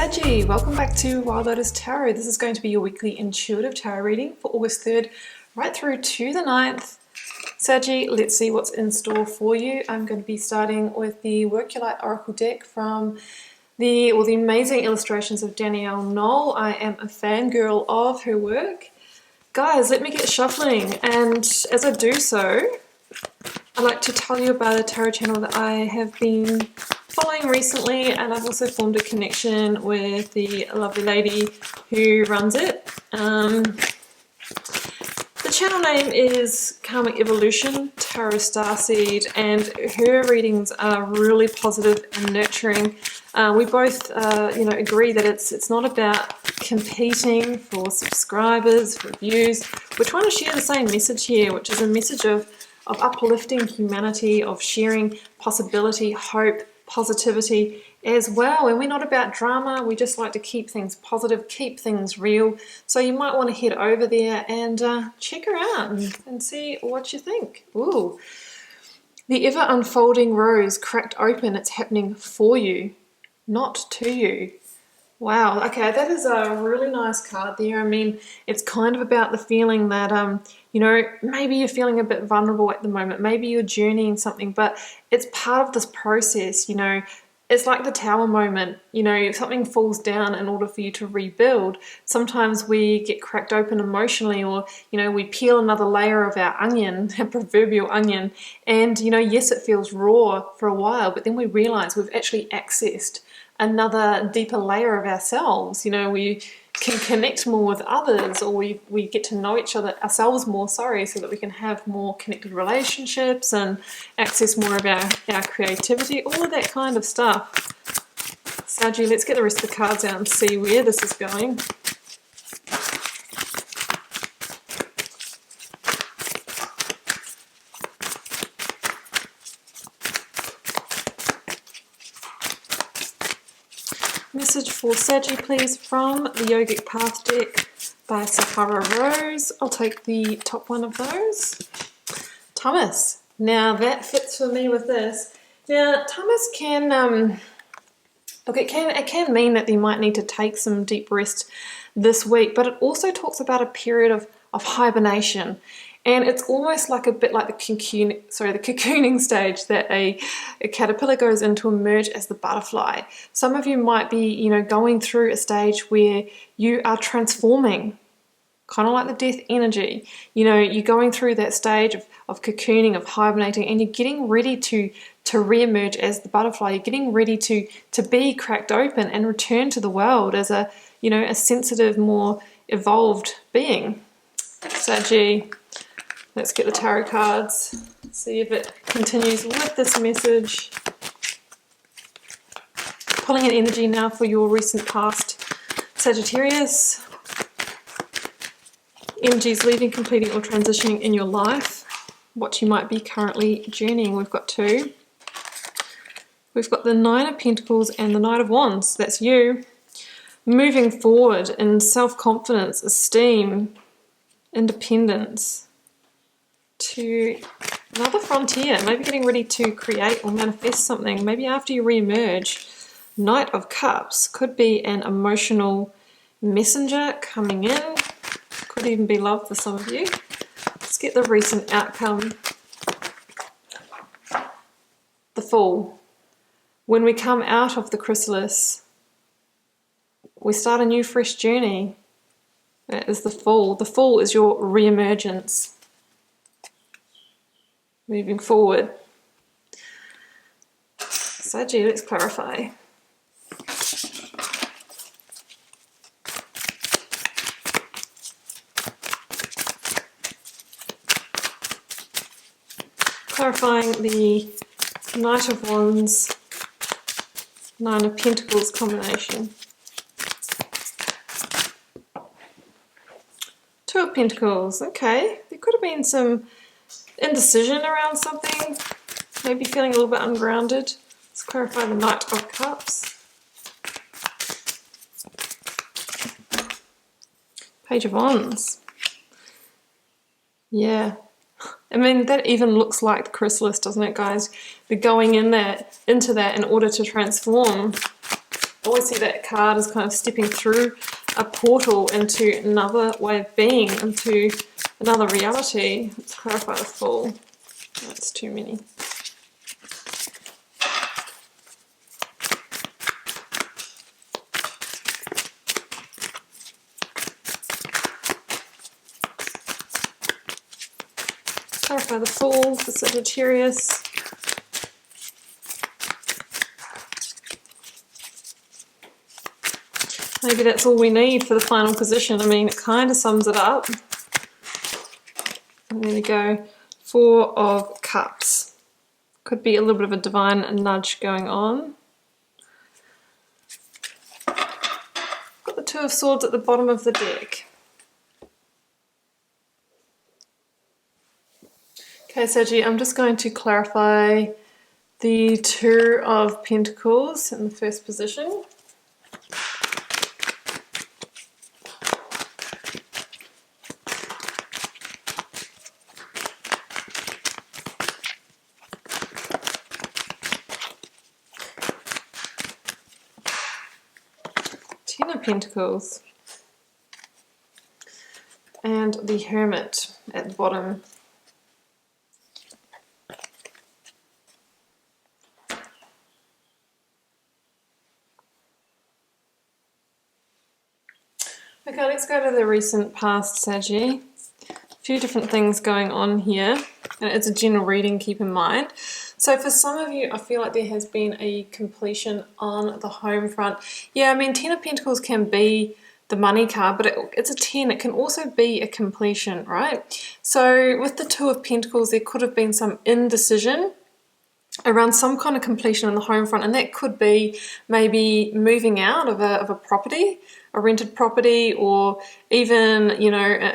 Saggi, welcome back to Wild Lotus Tarot. This is going to be your weekly intuitive tarot reading for August 3rd right through to the 9th. Saggi, let's see what's in store for you. I'm going to be starting with the Work Your Light Oracle deck from the amazing illustrations of Danielle Knoll. I am a fangirl of her work. Guys, let me get shuffling, and as I do so, I'd like to tell you about a tarot channel that I have been following recently, and I've also formed a connection with the lovely lady who runs it. The channel name is Karmic Evolution Tarot Starseed, and her readings are really positive and nurturing. We both agree that it's not about competing for subscribers, for views. We're trying to share the same message here, which is a message of uplifting humanity, of sharing possibility, hope, positivity as well. And we're not about drama, we just like to keep things positive, keep things real. So you might want to head over there and check her out and see what you think. Ooh, the ever unfolding rose cracked open. It's happening for you, not to you. Wow, okay, that is a really nice card there. I mean, it's kind of about the feeling that, maybe you're feeling a bit vulnerable at the moment. Maybe you're journeying something, but it's part of this process, It's like the tower moment, if something falls down in order for you to rebuild, sometimes we get cracked open emotionally, or, we peel another layer of our onion, a proverbial onion, and, yes, it feels raw for a while, but then we realize we've actually accessed another deeper layer of ourselves. We can connect more with others, or we get to know ourselves more, so that we can have more connected relationships and access more of our creativity, all of that kind of stuff. Saggi, let's get the rest of the cards out and see where this is going. Message for Saggi, please, from the Yogic Path deck by Sahara Rose. I'll take the top one of those. Thomas. Now that fits for me with this. Now Thomas can it can mean that you might need to take some deep rest this week, but it also talks about a period of hibernation. And it's almost like a bit like the cocooning stage that a caterpillar goes in to emerge as the butterfly. Some of you might be, going through a stage where you are transforming, kind of like the death energy. You're going through that stage of cocooning, of hibernating, and you're getting ready to re-emerge as the butterfly. You're getting ready to be cracked open and return to the world as a sensitive, more evolved being. Saggi. Let's get the tarot cards, see if it continues with this message. Pulling an energy now for your recent past, Sagittarius. Energies leaving, completing, or transitioning in your life. What you might be currently journeying. We've got two. We've got the Nine of Pentacles and the Knight of Wands. That's you. Moving forward in self-confidence, esteem, independence, to another frontier, maybe getting ready to create or manifest something, maybe after you re-emerge. Knight of Cups could be an emotional messenger coming in, could even be love for some of you. Let's get the recent outcome. The Fool. When we come out of the chrysalis, we start a new fresh journey. That is the Fool. The Fool is your re-emergence. Moving forward. Saggi, let's clarify. Clarifying the Knight of Wands, Nine of Pentacles combination. Two of Pentacles, okay. There could have been some indecision around something, maybe feeling a little bit ungrounded. Let's clarify the Knight of Cups. Page of Wands. Yeah. I mean, that even looks like the chrysalis, doesn't it, guys? We're going into that in order to transform. I always see that card as kind of stepping through a portal into another way of being, into another reality. Let's clarify the Fool. That's too many. Clarify the Fool for Sagittarius. Maybe that's all we need for the final position. I mean, it kind of sums it up. And there we go. 4 of Cups. Could be a little bit of a divine nudge going on. Got the 2 of Swords at the bottom of the deck. Okay, Saggy, I'm just going to clarify the 2 of Pentacles in the first position. Pentacles and the Hermit at the bottom. Okay, let's go to the recent past, Saggy. A few different things going on here, and it's a general reading, keep in mind. So for some of you, I feel like there has been a completion on the home front. Yeah, I mean, 10 of Pentacles can be the money card, but it's a 10. It can also be a completion, right? So with the 2 of Pentacles, there could have been some indecision around some kind of completion on the home front, and that could be maybe moving out of a property, a rented property, or even, you know,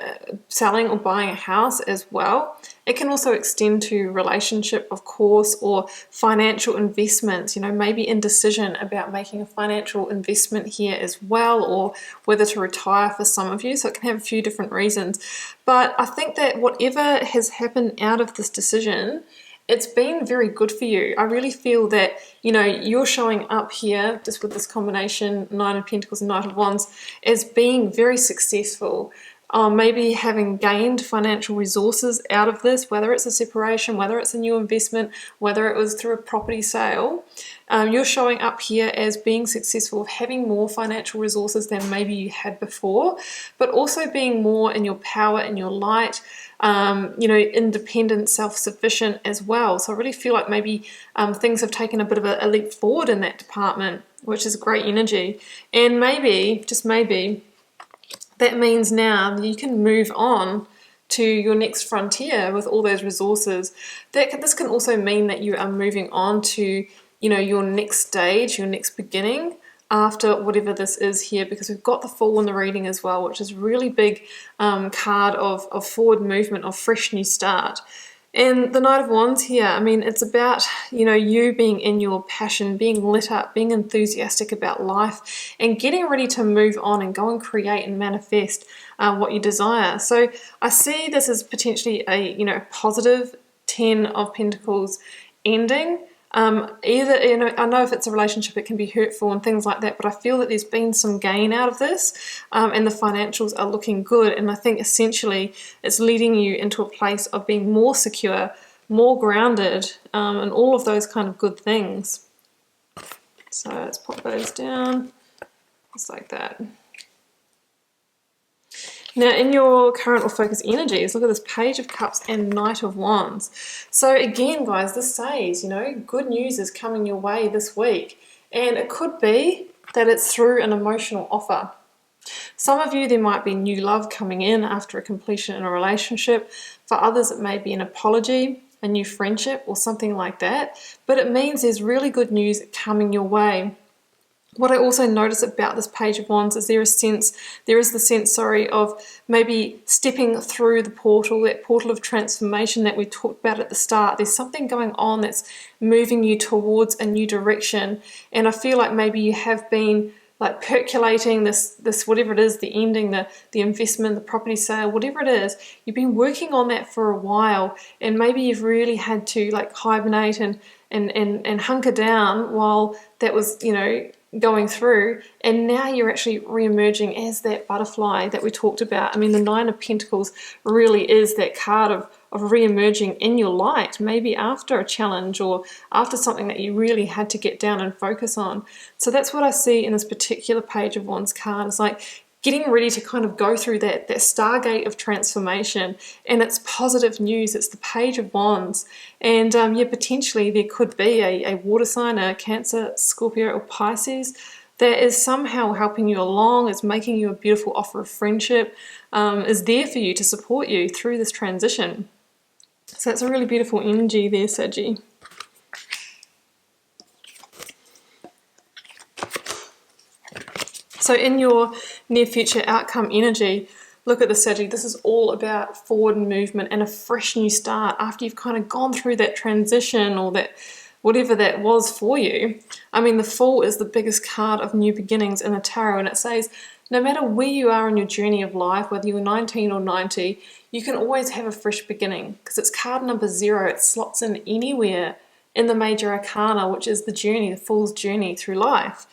selling or buying a house as well. It can also extend to relationship, of course, or financial investments, you know, maybe indecision about making a financial investment here as well, or whether to retire for some of you. So it can have a few different reasons. But I think that whatever has happened out of this decision, it's been very good for you. I really feel that, you know, you're showing up here, just with this combination, 9 of Pentacles and Knight of Wands, as being very successful. Maybe having gained financial resources out of this, whether it's a separation, whether it's a new investment, whether it was through a property sale. You're showing up here as being successful, of having more financial resources than maybe you had before, but also being more in your power, in your light, you know, independent, self-sufficient as well. So I really feel like maybe things have taken a bit of a leap forward in that department, which is great energy. And maybe, just maybe, that means now you can move on to your next frontier with all those resources. This can also mean that you are moving on to, you know, your next stage, your next beginning after whatever this is here, because we've got the Fool in the reading as well, which is a really big card of forward movement, of fresh new start. And the Knight of Wands here, I mean, it's about, you know, you being in your passion, being lit up, being enthusiastic about life, and getting ready to move on and go and create and manifest what you desire. So I see this as potentially a, you know, positive 10 of Pentacles ending. Either, you know, I know if it's a relationship it can be hurtful and things like that, but I feel that there's been some gain out of this, and the financials are looking good, and I think essentially it's leading you into a place of being more secure, more grounded, and all of those kind of good things. So let's pop those down, just like that. Now, in your current or focus energies, look at this Page of Cups and Knight of Wands. So again, guys, this says, you know, good news is coming your way this week. And it could be that it's through an emotional offer. Some of you, there might be new love coming in after a completion in a relationship. For others, it may be an apology, a new friendship, or something like that. But it means there's really good news coming your way. What I also notice about this Page of Wands is there is the sense, of maybe stepping through the portal, that portal of transformation that we talked about at the start. There's something going on that's moving you towards a new direction. And I feel like maybe you have been like percolating this whatever it is, the ending, the investment, the property sale, whatever it is, you've been working on that for a while, and maybe you've really had to like hibernate and hunker down while that was, you know, going through, and now you're actually re-emerging as that butterfly that we talked about. I mean, the Nine of Pentacles really is that card of re-emerging in your light, maybe after a challenge or after something that you really had to get down and focus on. So that's what I see in this particular Page of Wands card. It's like getting ready to kind of go through that stargate of transformation, and it's positive news. It's the Page of Wands, and yeah, potentially there could be a water sign, a Cancer, Scorpio or Pisces that is somehow helping you along, is making you a beautiful offer of friendship, is there for you to support you through this transition. So that's a really beautiful energy there, Saggy. So in your near future outcome energy, look at the Saggy. This is all about forward movement and a fresh new start after you've kind of gone through that transition or that whatever that was for you. I mean, the Fool is the biggest card of new beginnings in the tarot, and it says no matter where you are in your journey of life, whether you're 19 or 90, you can always have a fresh beginning, because it's card number 0. It slots in anywhere in the major arcana, which is the journey, the Fool's journey through life.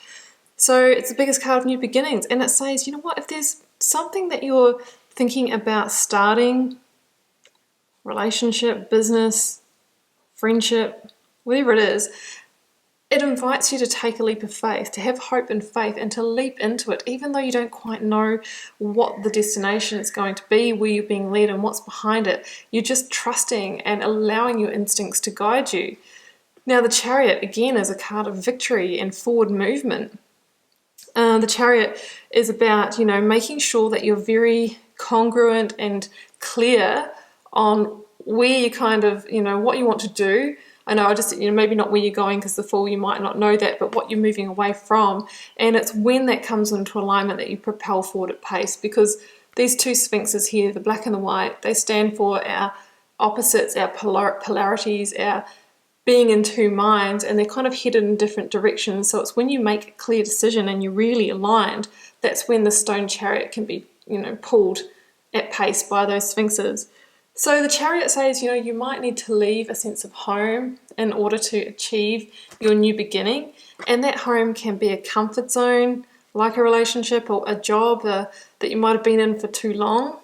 So it's the biggest card of new beginnings, and it says, you know what, if there's something that you're thinking about starting, relationship, business, friendship, whatever it is, it invites you to take a leap of faith, to have hope and faith, and to leap into it, even though you don't quite know what the destination is going to be, where you're being led and what's behind it. You're just trusting and allowing your instincts to guide you. Now, the Chariot, again, is a card of victory and forward movement. The Chariot is about, you know, making sure that you're very congruent and clear on where you kind of, you know, what you want to do. I know I just, you know, maybe not where you're going, because the Fool, you might not know that, but what you're moving away from. And it's when that comes into alignment that you propel forward at pace, because these two sphinxes here, the black and the white, they stand for our opposites, our polarities, our being in two minds, and they're kind of headed in different directions. So it's when you make a clear decision and you're really aligned, that's when the stone chariot can be, you know, pulled at pace by those sphinxes. So the Chariot says, you know, you might need to leave a sense of home in order to achieve your new beginning, and that home can be a comfort zone, like a relationship or a job that you might have been in for too long.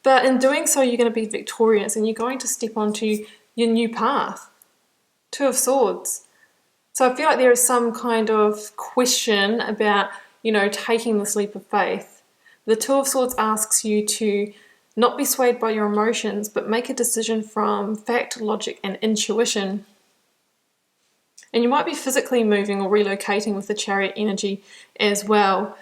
But in doing so, you're going to be victorious, and you're going to step onto your new path. Two of Swords. So I feel like there is some kind of question about, you know, taking this leap of faith. The Two of Swords asks you to not be swayed by your emotions, but make a decision from fact, logic, and intuition. And you might be physically moving or relocating with the Chariot energy as well.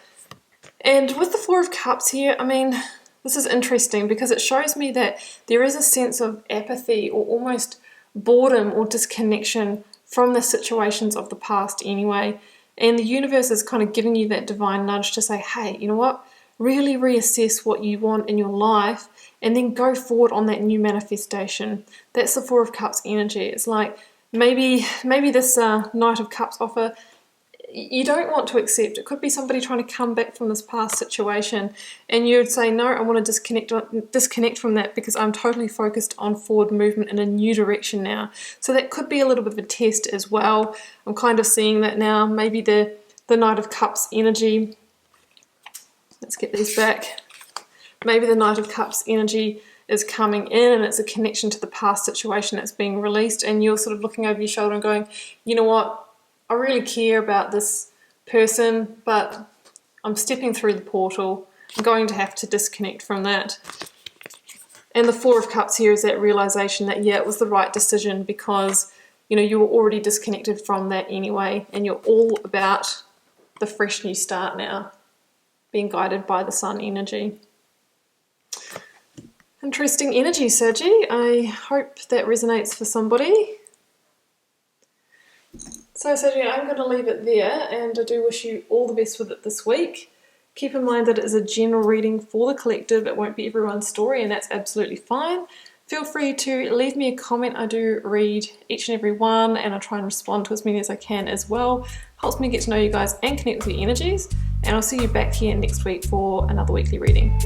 And with the Four of Cups here, I mean, this is interesting because it shows me that there is a sense of apathy or almost boredom or disconnection from the situations of the past anyway. And the universe is kind of giving you that divine nudge to say, hey, you know what? Really reassess what you want in your life and then go forward on that new manifestation. That's the Four of Cups energy. It's like maybe this Knight of Cups offer you don't want to accept. It could be somebody trying to come back from this past situation, and you would say, no, I want to disconnect from that because I'm totally focused on forward movement in a new direction now. So that could be a little bit of a test as well. I'm kind of seeing that now. Maybe the Knight of Cups energy, let's get these back. Maybe the Knight of Cups energy is coming in and it's a connection to the past situation that's being released, and you're sort of looking over your shoulder and going, you know what, I really care about this person, but I'm stepping through the portal. I'm going to have to disconnect from that. And the Four of Cups here is that realization that, yeah, it was the right decision because, you know, you were already disconnected from that anyway, and you're all about the fresh new start now, being guided by the Sun energy. Interesting energy, Saggy. I hope that resonates for somebody. So Saggy, I'm going to leave it there, and I do wish you all the best with it this week. Keep in mind that it is a general reading for the collective. It won't be everyone's story, and that's absolutely fine. Feel free to leave me a comment. I do read each and every one, and I try and respond to as many as I can as well. Helps me get to know you guys and connect with your energies, and I'll see you back here next week for another weekly reading.